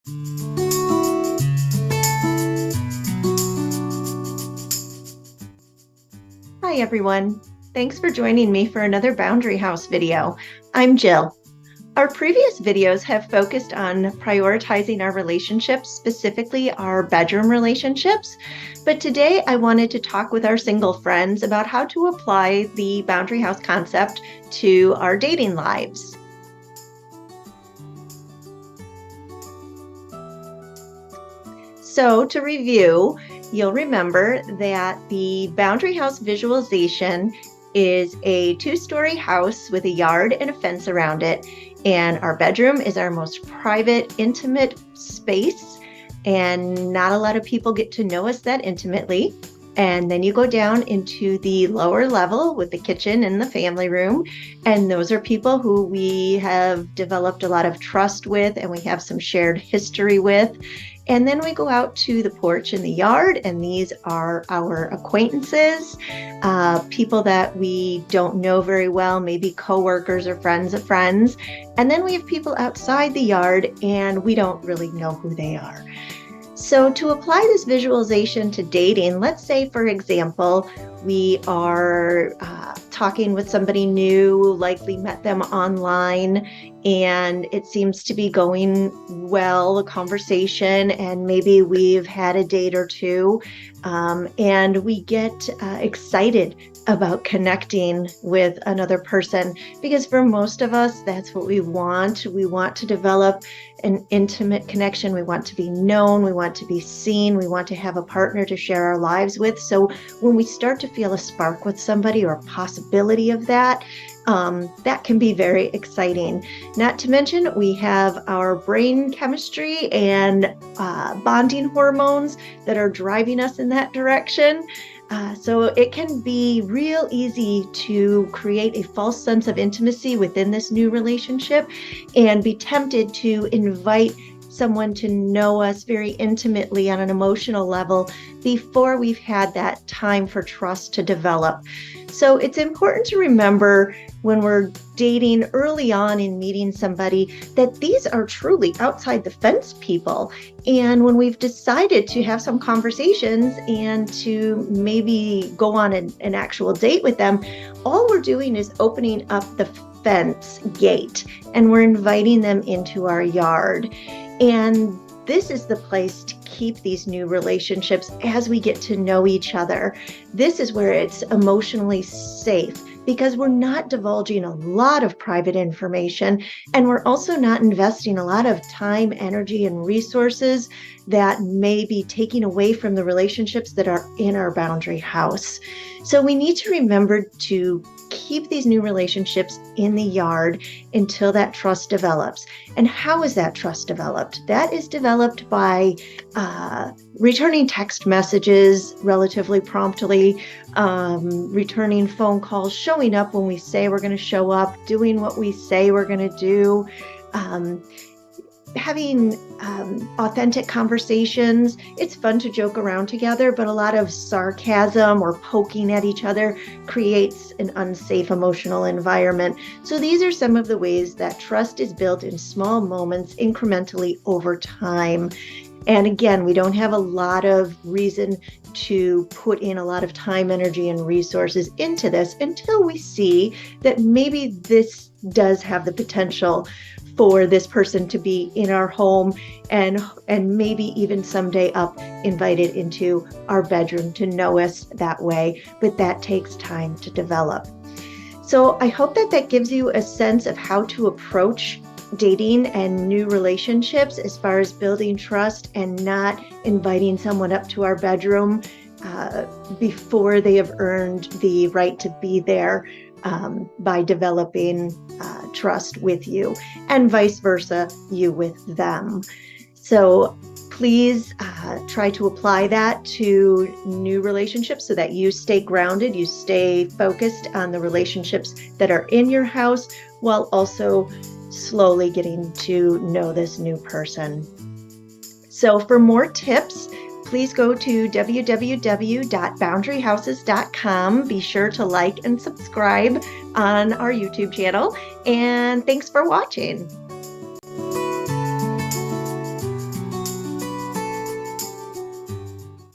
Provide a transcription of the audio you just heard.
Hi, everyone. Thanks for joining me for another Boundary House video. I'm Jill. Our previous videos have focused on prioritizing our relationships, specifically our bedroom relationships. But today I wanted to talk with our single friends about how to apply the Boundary House concept to our dating lives. So to review, you'll remember that the Boundary House visualization is a 2-story house with a yard and a fence around it. And our bedroom is our most private, intimate space. And not a lot of people get to know us that intimately. And then you go down into the lower level with the kitchen and the family room. And those are people who we have developed a lot of trust with and we have some shared history with. And then we go out to the porch in the yard, and these are our acquaintances, people that we don't know very well, maybe coworkers or friends of friends. And then we have people outside the yard, and we don't really know who they are. So to apply this visualization to dating, let's say, for example, we are talking with somebody new, likely met them online, and it seems to be going well, the conversation, and maybe we've had a date or two, and we get excited about connecting with another person, because for most of us, that's what we want. We want to develop an intimate connection. We want to be known. We want to be seen. We want to have a partner to share our lives with. So when we start to feel a spark with somebody or a possibility of that, that can be very exciting. Not to mention, we have our brain chemistry and bonding hormones that are driving us in that direction. So it can be real easy to create a false sense of intimacy within this new relationship and be tempted to invite someone to know us very intimately on an emotional level before we've had that time for trust to develop. So it's important to remember when we're dating early on in meeting somebody that these are truly outside the fence people. And when we've decided to have some conversations and to maybe go on an actual date with them, all we're doing is opening up the fence gate and we're inviting them into our yard. And this is the place to keep these new relationships as we get to know each other. This is where it's emotionally safe because we're not divulging a lot of private information, and we're also not investing a lot of time, energy, and resources that may be taking away from the relationships that are in our boundary house. So we need to remember to keep these new relationships in the yard until that trust develops. And how is that trust developed? That is developed by returning text messages relatively promptly, returning phone calls, showing up when we say we're going to show up, doing what we say we're going to do, having authentic conversations. It's fun to joke around together, but a lot of sarcasm or poking at each other creates an unsafe emotional environment. So these are some of the ways that trust is built in small moments incrementally over time. And again, we don't have a lot of reason to put in a lot of time, energy, and resources into this until we see that maybe this does have the potential for this person to be in our home and maybe even someday up invited into our bedroom to know us that way. But that takes time to develop. So I hope that gives you a sense of how to approach dating and new relationships as far as building trust and not inviting someone up to our bedroom before they have earned the right to be there by developing trust with you, and vice versa, you with them. So please try to apply that to new relationships so that you stay grounded, you stay focused on the relationships that are in your house while also slowly getting to know this new person. So for more tips, please go to www.boundaryhouses.com. Be sure to like and subscribe on our YouTube channel. And thanks for watching.